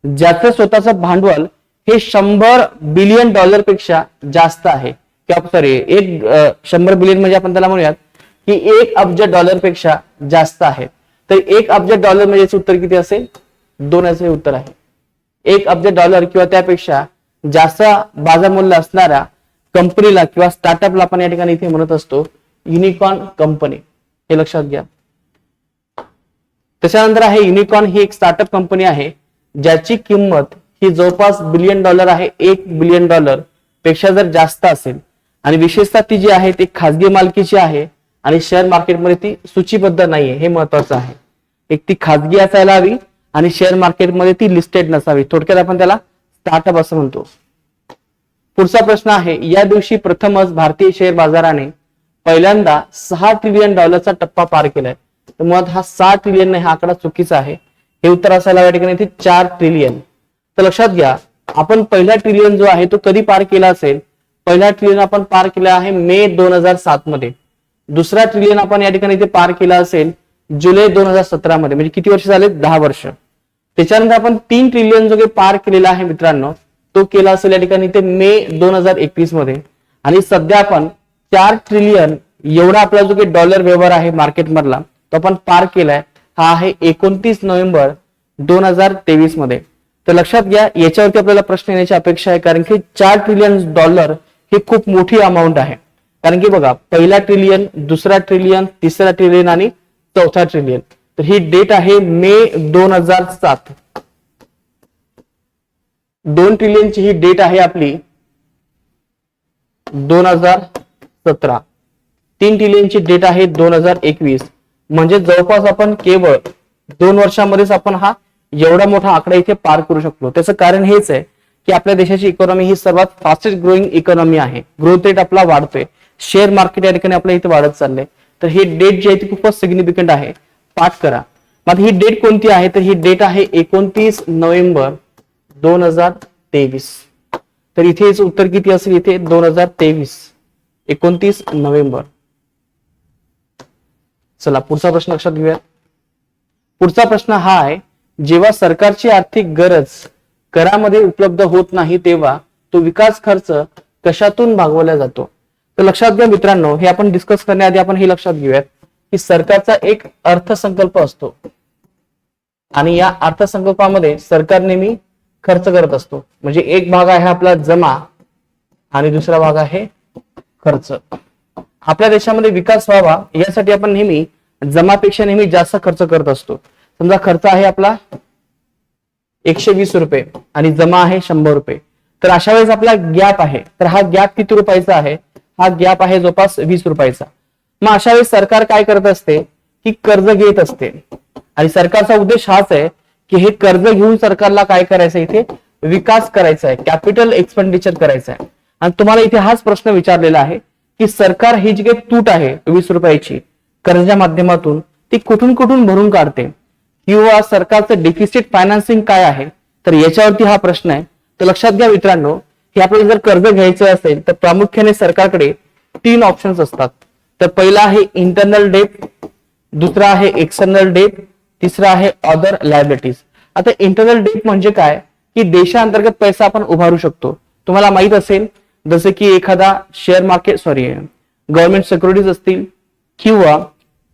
ज्याचं स्वतःचं भांडवल हे $100 बिलियन पेक्षा जास्त आहे, किंवा सॉरी 100 बिलियन म्हणजे आपण त्याला म्हणूयात की 1 अब्ज डॉलर पेक्षा जास्त आहे. तर 1 अब्ज डॉलर म्हणजे याचं उत्तर किती असेल 2 याचे उत्तर आहे. 1 अब्ज डॉलर किंवा त्यापेक्षा जास्त बाजार मूल्य असणाऱ्या कंपनीला किंवा स्टार्टअपला आपण या ठिकाणी इथे म्हणत असतो युनिकॉर्न कंपनी, हे लक्षात घ्या. त्याच्यानंतर आहे युनिकॉर्न ही एक स्टार्टअप कंपनी आहे ज्याची किंमत ही जवळपास $1 बिलियन आहे, $1 बिलियन पेक्षा जर जास्त असेल आणि विशेषतः ती जी आहे ती खासगी मालकीची आहे आणि शेअर मार्केटमध्ये ती सूचीबद्ध नाहीये, हे महत्वाचं आहे. एक ती खासगी असायला हवी आणि शेअर मार्केटमध्ये ती लिस्टेड नसावी. थोडक्यात आपण त्याला स्टार्टअप असं म्हणतो. पुढचा प्रश्न आहे, या दिवशी प्रथमच भारतीय शेअर बाजाराने पहिल्यांदा $6 ट्रिलियन टप्पा पार केलाय. तर मुळात हा 6 ट्रिलियन नाही, हा आकडा चुकीचा आहे. हे उत्तर असायला या ठिकाणी 4 ट्रिलियन. तर लक्षात घ्या, आपण पहिला ट्रिलियन जो आहे तो कधी पार केला असेल? पहिला ट्रिलियन आपण पार केला आहे मे 2007 मध्ये. दुसरा ट्रिलियन आपण या ठिकाणी पार केला असेल जुलै 2017 मध्ये. म्हणजे किती वर्ष झाले? 10 वर्ष. त्याच्यानंतर आपण 3 ट्रिलियन जो काही पार केलेला आहे मित्रांनो, तो केला असेल या ठिकाणी मे 2021 मध्ये. आणि सध्या आपण 4 ट्रिलियन एवढा आपला जो काही डॉलर व्यवहार आहे मार्केट मधला तो आपण पार केलाय. हा आहे 29 नोव्हेंबर 2023 मध्ये. तर लक्षात घ्या, याच्यावरती आपल्याला प्रश्न येण्याची अपेक्षा आहे, कारण की $4 ट्रिलियन ही खूप मोठी अमाऊंट आहे. कारण की बघा, पहिला ट्रिलियन, दुसरा ट्रिलियन, तिसरा ट्रिलियन आणि चौथा ट्रिलियन. तर ही डेट आहे मे 2007. 2 ट्रिलियनची ही डेट आहे आपली 2017. 3 ट्रिलियनची डेट आहे 2021. म्हणजे जवळपास आपण केवळ 2 वर्षांमध्येच आपण हा एवढा मोठा आकडा इथे पार करू शकलो. त्याचं कारण हेच आहे की आपल्या देशाची इकॉनॉमी ही सर्वात फास्टेस्ट ग्रोईंग इकॉनॉमी आहे. ग्रोथ रेट आपला वाढतोय, शेअर मार्केट या ठिकाणी आपल्या इथे वाढत चाललंय. तर ही डेट जी आहे ती खूपच सिग्निफिकंट आहे, पाठ करा. मग ही डेट कोणती आहे? तर ही डेट आहे 29 नोव्हेंबर 2023. तर इथे उत्तर किती असेल? इथे 2023, 29 नोव्हेंबर. चला पुढचा प्रश्न लक्षात घेऊया. पुढचा प्रश्न हा आहे, जेव्हा सरकारची आर्थिक गरज करामध्ये उपलब्ध होत नाही तेव्हा तो विकास खर्च कशातून भागवला जातो? तर लक्षात घ्या मित्रांनो, हे आपण डिस्कस करण्याआधी आपण हे लक्षात घेऊयात की सरकारचा एक अर्थसंकल्प असतो आणि या अर्थसंकल्पामध्ये सरकार नेहमी खर्च करत असतो. म्हणजे एक भाग आहे आपला जमा आणि दुसरा भाग आहे खर्च. आपल्या देशामध्ये विकास व्हावा यासाठी आपण नेहमी जमापेक्षा नेहमी जास्त खर्च करत असतो. समजा खर्च आहे आपला 120 रुपये आणि जमा आहे 100 रुपये. तर अशा वेळेस आपला गॅप आहे. तर हा गॅप किती रुपयाचा आहे? हा गॅप आहे जवळपास 20 रुपयाचा. मग अशा वेळेस सरकार काय करत असते की कर्ज घेत असते आणि सरकारचा उद्देश हाच आहे की हे कर्ज घेऊन सरकारला काय करायचं? इथे विकास करायचा आहे, कॅपिटल एक्सपेंडिचर करायचं आहे. आणि तुम्हाला इथे हाच प्रश्न विचारलेला आहे की सरकार ही जी काही तूट आहे 20 रुपयाची कर्जाच्या माध्यमातून ती कुठून कुठून भरून काढते किंवा सरकारचं डेफिसिट फायनान्सिंग काय आहे? तर याच्यावरती हा प्रश्न आहे. तर लक्षात घ्या मित्रांनो, की आपल्याला जर कर्ज घ्यायचं असेल तर प्रामुख्याने सरकारकडे 3 ऑप्शन्स असतात. तर पहिला आहे इंटरनल डेट, दुसरा आहे एक्सटर्नल डेट, तिसरा आहे अदर लायबिलिटीज. आता इंटरनल डेट म्हणजे काय की देशांतर्गत पैसा आपण उभारू शकतो. तुम्हाला माहित असेल जसे की एखादा शेअर मार्केट गव्हर्नमेंट सिक्युरिटीज असतील किंवा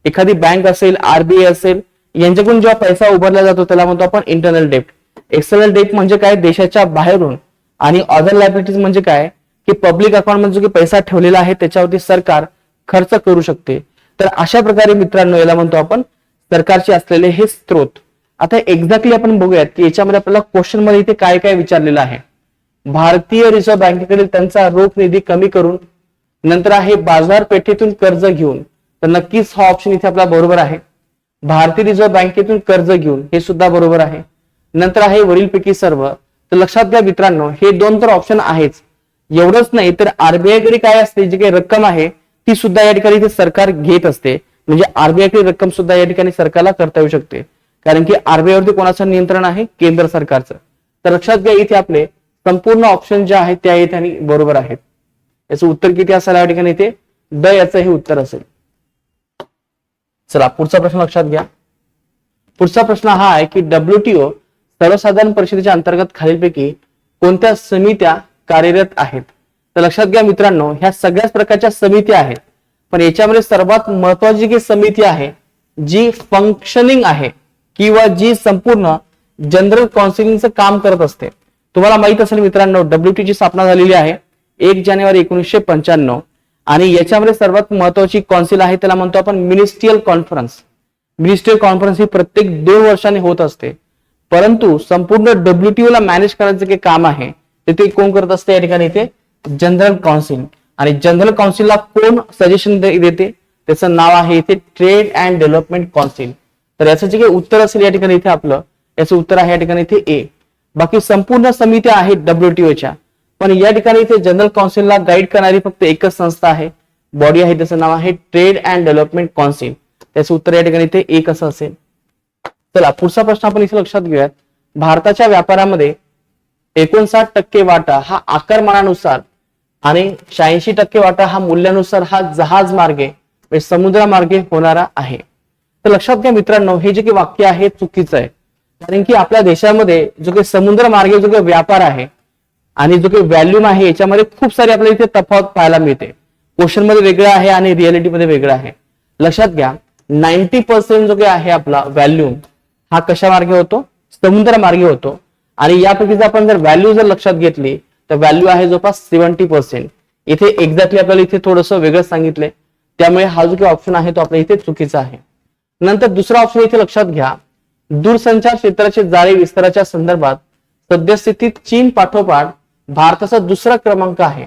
एखादी बँक असेल, आरबीआय असेल, यांच्याकडून जेव्हा पैसा उभारला जातो त्याला म्हणतो आपण इंटरनल डेट. एक्सटर्नल डेट म्हणजे काय? देशाच्या बाहेरून. आणि अदर लायबिलिटीज म्हणजे काय की पब्लिक अकाउंट मध्ये जो पैसा ठेवलेला आहे त्याच्यावरती सरकार खर्च करू शकते. तर अशा प्रकारे मित्रांनो याला म्हणतो आपण सरकारचे असलेले हे स्त्रोत. आता एक्झॅक्टली आपण बघूयात की याच्यामध्ये आपल्याला क्वेश्चन मध्ये इथे काय काय विचारलेलं आहे. भारतीय रिझर्व्ह बँकेकडील त्यांचा रोख निधी कमी करून, नंतर आहे बाजारपेठेतून कर्ज घेऊन. तर नक्कीच हा ऑप्शन इथे आपला बरोबर आहे. भारतीय रिझर्व्ह बँकेतून कर्ज घेऊन, हे सुद्धा बरोबर आहे. नंतर आहे वरीलपैकी सर्व. तर लक्षात घ्या मित्रांनो, हे 2 तर ऑप्शन आहेच. एवढंच नाही तर आरबीआय कडे काय असते, जी काही रक्कम आहे ती सुद्धा या ठिकाणी इथे सरकार घेत असते. म्हणजे आरबीआय कडे रक्कम सुद्धा या ठिकाणी सरकारला करता येऊ शकते, कारण की आरबीआय वरती कोणाचं नियंत्रण आहे? केंद्र सरकारचं. तर लक्षात घ्या इथे आपले संपूर्ण ऑप्शन जे आहेत त्या इथे बरोबर आहेत. याचं उत्तर किती असेल या ठिकाणी? इथे ड याचं हे उत्तर असेल. चला पुढचा प्रश्न लक्षात घ्या. पुढचा प्रश्न हा आहे की WTO सर्वसाधारण परिषदेच्या अंतर्गत खालीलपैकी कोणत्या समित्या कार्यरत आहेत? तर लक्षात घ्या मित्रांनो, ह्या सगळ्याच प्रकारच्या समित्या आहेत, पण याच्यामध्ये सर्वात महत्वाची जी समिती आहे जी फंक्शनिंग आहे किंवा जी संपूर्ण जनरल काउन्सिलिंगचं काम करत असते. तुम्हाला माहित असेल मित्रांनो, WTO ची स्थापना झालेली आहे 1 जानेवारी 1995 आणि याच्यामध्ये सर्वात महत्वाची कौन्सिल आहे त्याला म्हणतो आपण मिनिस्ट्रियल कॉन्फरन्स. मिनिस्ट्रियल कॉन्फरन्स ही प्रत्येक 2 वर्षांनी होत असते, परंतु संपूर्ण WTO ला मॅनेज करायचं जे काम आहे ते कोण करत असते या ठिकाणी इथे जनरल काउन्सिल. आणि जनरल काउन्सिलला कोण सजेशन देते त्याचं नाव आहे इथे ट्रेड अँड डेव्हलपमेंट काउन्सिल. तर याचं जे काही उत्तर असेल या ठिकाणी इथे आपलं याचं उत्तर आहे या ठिकाणी इथे ए. बाकी संपूर्ण समित्या आहेत WTOच्या, पण या ठिकाणी इथे जनरल काउन्सिलला गाईड करणारी फक्त एकच संस्था आहे, बॉडी आहे, त्याचं नाव आहे ट्रेड अँड डेव्हलपमेंट काउन्सिल. त्याचं उत्तर या ठिकाणी इथे एक असं असेल. चला पुढचा प्रश्न आपण इथे लक्षात घेऊयात. भारताच्या व्यापारामध्ये 59% वाटा हा आकारमानानुसार आणि 86% वाटा हा मूल्यानुसार हा जहाज मार्गे म्हणजे समुद्रामार्गे होणारा आहे. तर लक्षात घ्या मित्रांनो, हे जे काही वाक्य आहे चुकीचं आहे, कारण की आपल्या देशामध्ये जो काही समुद्र मार्गे जो काही व्यापार आहे आणि जो काही व्हॅल्यूम आहे याच्यामध्ये खूप सारी आपल्याला इथे तफावत पाहायला मिळते. क्वेश्चन मध्ये वेगळं आहे आणि रिअलिटी मध्ये वेगळं आहे. लक्षात घ्या 90% जो काही आहे आपला व्हॅल्यूम हा कशा मार्गे होतो, समुद्र मार्गे होतो. आणि यापैकी जर आपण व्हॅल्यू जर लक्षात घेतली तर व्हॅल्यू आहे जवळपास 70%. इथे एक्झॅक्टली आपल्याला इथे थोडंसं वेगळं सांगितलंय, त्यामुळे हा जो काही ऑप्शन आहे तो आपल्या इथे चुकीचा आहे. नंतर दुसरा ऑप्शन इथे लक्षात घ्या. दूरसंचार क्षेत्राचे जाळे विस्ताराच्या संदर्भात सद्यस्थितीत चीन पाठोपाठ भारताचा दुसरा क्रमांक आहे.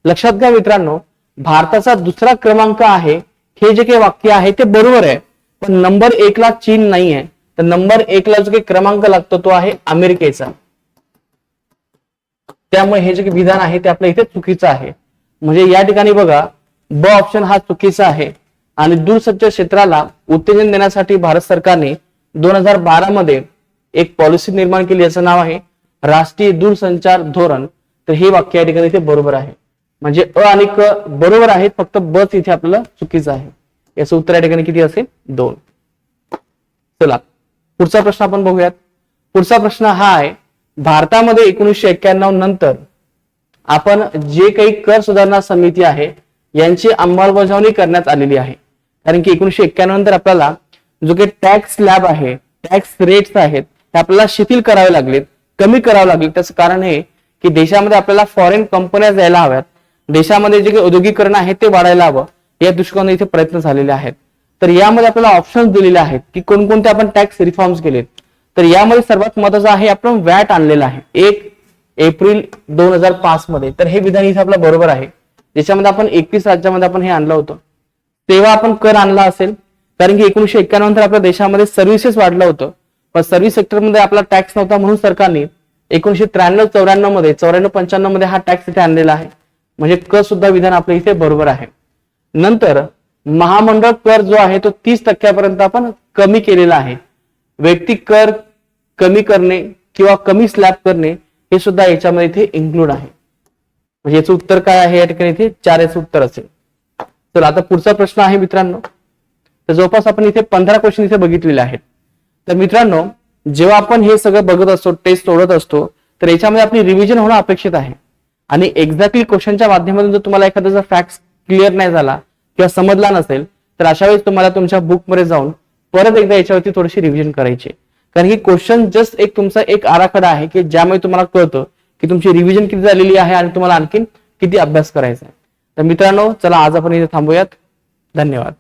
लक्षात घ्या मित्रांनो, भारताचा दुसरा क्रमांक आहे हे जे काही वाक्य आहे ते बरोबर आहे, पण नंबर 1 ला चीन नाही आहे. तर नंबर 1 ला जो काही क्रमांक लागतो तो आहे अमेरिकेचा. त्यामुळे हे जे काही विधान आहे ते आपल्या इथे चुकीचं आहे. म्हणजे या ठिकाणी बघा ब ऑप्शन हा चुकीचा आहे. आणि दूरसंचार क्षेत्राला उत्तेजन देण्यासाठी भारत सरकारने 2012 मध्ये एक पॉलिसी निर्माण केली, याचं नाव आहे राष्ट्रीय दूरसंचार धोरण. तर हे वाक्य या ठिकाणी इथे बरोबर आहे. म्हणजे अ आणि क बरोबर आहेत, फक्त ब इथे आपल्याला चुकीचं आहे. याचं उत्तर या ठिकाणी किती असेल 2. चला पुढचा प्रश्न आपण बघूयात. पुढचा प्रश्न हा आहे, भारतामध्ये 1991 नंतर आपण जे काही कर सुधारणा समिती आहे यांची अंमलबजावणी करण्यात आलेली आहे. कारण की 1991 नंतर आपल्याला जो काही टॅक्स स्लॅब आहे, टॅक्स रेट्स आहेत ते आपल्याला शिथिल करावे लागलेत, कमी करावे लागले. त्याचं कारण हे की देशामध्ये आपल्याला फॉरेन कंपन्या यायला हव्यात, देशामध्ये जे काही औद्योगिकरण आहे ते वाढायला हवं, या दृष्टिकोनाने इथे प्रयत्न झालेले आहेत. तर यामध्ये आपल्याला ऑप्शन्स दिलेले आहेत की कोणकोणते आपण टॅक्स रिफॉर्म्स केलेत. तर यामध्ये सर्वात महत्त्वाचं आहे आपण वॅट आणलेलं आहे 1 एप्रिल 2005 मध्ये. तर हे विधान इथे आपलं बरोबर आहे. ज्याच्यामध्ये आपण 21 राज्यामध्ये आपण हे आणलं होतं, तेव्हा आपण कर आणला असेल. कारण की 1991 नंतर आपल्या देशामध्ये सर्व्हिसेस वाढलं होतं, पण सर्व्हिस सेक्टरमध्ये आपला टॅक्स नव्हता, म्हणून सरकारने 1993-94 मध्ये 94-95 मध्ये हा टॅक्स इथे आणलेला आहे. म्हणजे कर सुद्धा विधान आपल्या इथे बरोबर आहे. नंतर महामंडळ कर जो आहे तो 30% आपण कमी केलेला आहे. वैयक्तिक कर कमी करणे किंवा कमी स्लॅब करणे हे सुद्धा याच्यामध्ये इथे इन्क्लूड आहे. म्हणजे याचं उत्तर काय आहे या ठिकाणी इथे 4 याचं उत्तर असेल. तर आता पुढचा प्रश्न आहे मित्रांनो. तर जवळपास आपण इथे 15 क्वेश्चन इथे बघितलेले आहेत. तर मित्रांनो, जेव्हा आपण हे सगळं बघत असतो, टेस्ट सोडत असतो, तर याच्यामध्ये आपली रिव्हिजन होणं अपेक्षित आहे. आणि एक्झॅक्टली क्वेश्चनच्या माध्यमातून जर तुम्हाला एखादा जर फॅक्ट क्लिअर नाही झाला किंवा समजला नसेल तर अशा वेळेस तुम्हाला तुमच्या बुकमध्ये जाऊन परत एकदा याच्यावरती थोडीशी रिव्हिजन करायची. कारण की क्वेश्चन जस्ट एक तुमचा एक आराखडा आहे की ज्यामुळे तुम्हाला कळतं की तुमची रिव्हिजन किती झालेली आहे आणि तुम्हाला आणखीन किती अभ्यास करायचा आहे. तर मित्रांनो, चला आज आपण इथे थांबूयात. धन्यवाद.